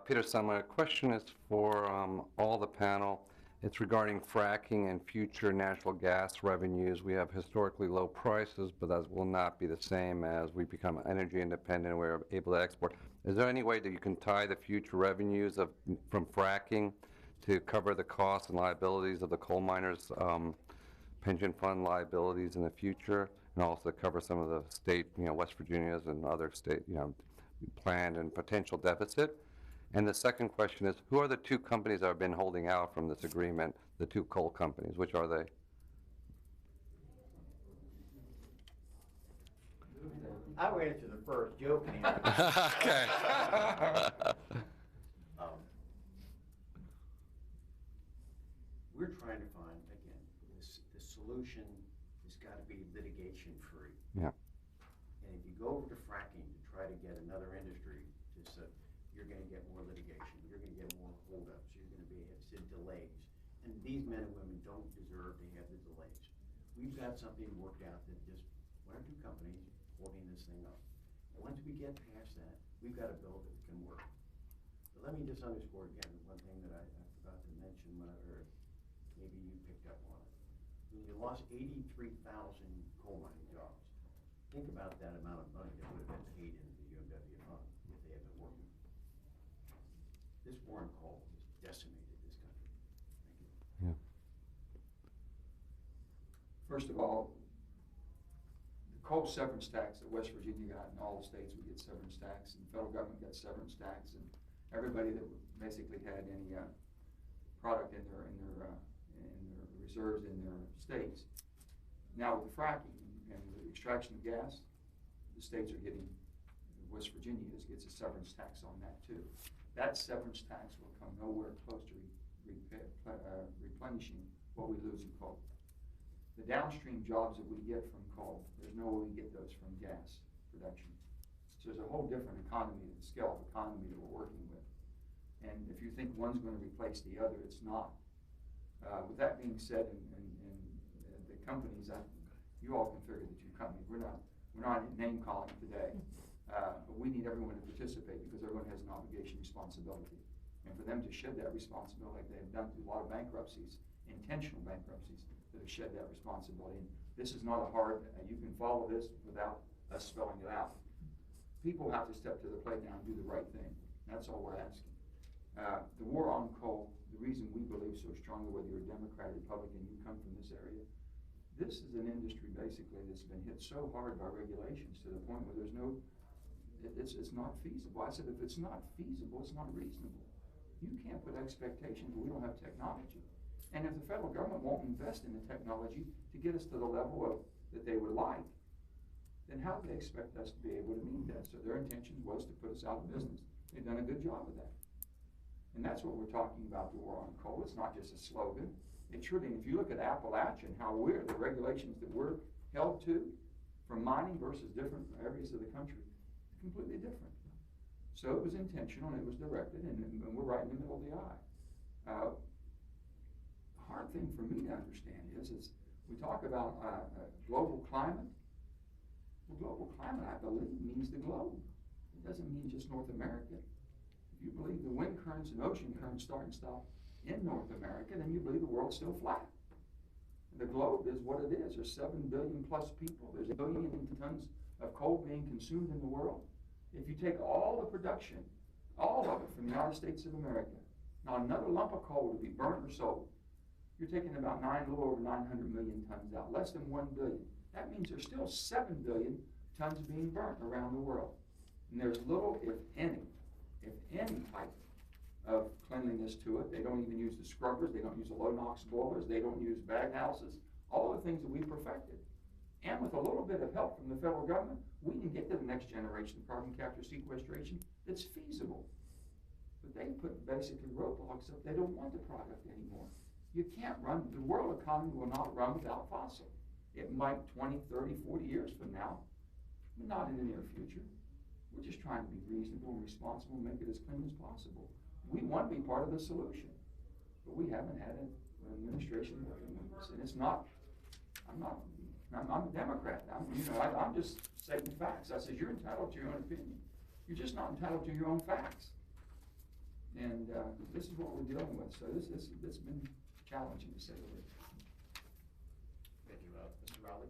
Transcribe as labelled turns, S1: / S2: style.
S1: Peter Summer. The question is for all the panel. It's regarding fracking and future natural gas revenues. We have historically low prices, but that will not be the same as we become energy independent and we're able to export. Is there any way that you can tie the future revenues from fracking to cover the costs and liabilities of the coal miners' pension fund liabilities in the future, and also cover some of the state, West Virginia's and other state, planned and potential deficit? And the second question is, who are the two companies that have been holding out from this agreement, the two coal companies? Which are they?
S2: I will answer the first. Joe can answer.
S1: Okay.
S2: We're trying to find, again, the solution has got to be litigation free.
S1: Yeah.
S2: And if you go over to fracking to try to get another industry to say, you're going to get more litigation, you're going to get more holdups, you're going to have some delays. And these men and women don't deserve to have the delays. We've got something worked out that just one or two companies holding this thing up. And once we get past that, we've got a bill that can work. But let me just underscore again one thing that I forgot to mention, or maybe you picked up on it. When you lost 83,000 coal mining jobs, think about that amount of money that would have been paid into the UMW fund if they had been working. This war on coal has decimated this country. Thank you.
S1: Yeah.
S3: First of all, the coal severance tax that West Virginia got, and all the states would get severance tax, and the federal government got severance tax, and everybody that basically had any product in their reserves in their states. Now with the fracking and the extraction of gas, the states are getting, West Virginia gets a severance tax on that too. That severance tax will come nowhere close to replenishing what we lose in coal. The downstream jobs that we get from coal, there's no way we get those from gas production. So there's a whole different economy, the scale of economy that we're working with. And if you think one's going to replace the other, it's not. With that being said, and the companies, you all can figure the two companies. We're not name calling today, but we need everyone to participate because everyone has an obligation, responsibility, and for them to shed that responsibility, like they have done through a lot of bankruptcies, intentional bankruptcies that have shed that responsibility. And this is not a hard. You can follow this without us spelling it out. People have to step to the plate now and do the right thing. That's all we're asking. The war on coal, the reason we believe so strongly, whether you're a Democrat or Republican, you come from this area, this is an industry basically that's been hit so hard by regulations to the point where there's no, it's not feasible. I said, if it's not feasible, it's not reasonable. You can't put expectations where we don't have technology. And if the federal government won't invest in the technology to get us to the level that they would like, then how do they expect us to be able to meet that? So their intention was to put us out of business. They've done a good job of that. And that's what we're talking about, the war on coal. It's not just a slogan. It's really, if you look at Appalachia and how the regulations that we're held to from mining versus different areas of the country, it's completely different. So it was intentional and it was directed, and we're right in the middle of the eye. The hard thing for me to understand is we talk about global climate. Well, global climate, I believe, means the globe. It doesn't mean just North America. If you believe the wind currents and ocean currents start and stop in North America, then you believe the world's still flat. The globe is what it is. There's 7 billion plus people. There's 1 billion tons of coal being consumed in the world. If you take all the production, all of it from the United States of America, not another lump of coal to be burnt or sold, you're taking about a little over 900 million tons out, less than 1 billion. That means there's still 7 billion tons being burnt around the world. And there's little, if any type of cleanliness to it. They don't even use the scrubbers. They don't use the low NOx boilers. They don't use bag houses. All the things that we perfected. And with a little bit of help from the federal government, we can get to the next generation of carbon capture sequestration that's feasible. But they put basically roadblocks up. They don't want the product anymore. You can't run, the world economy will not run without fossil. It might 20, 30, 40 years from now, but not in the near future. We're just trying to be reasonable and responsible and make it as clean as possible. We want to be part of the solution, but we haven't had an administration working with us. And it's not, I'm a Democrat. I'm just stating facts. I said, you're entitled to your own opinion. You're just not entitled to your own facts. And, this is what we're dealing with, so it's been challenging to say the least.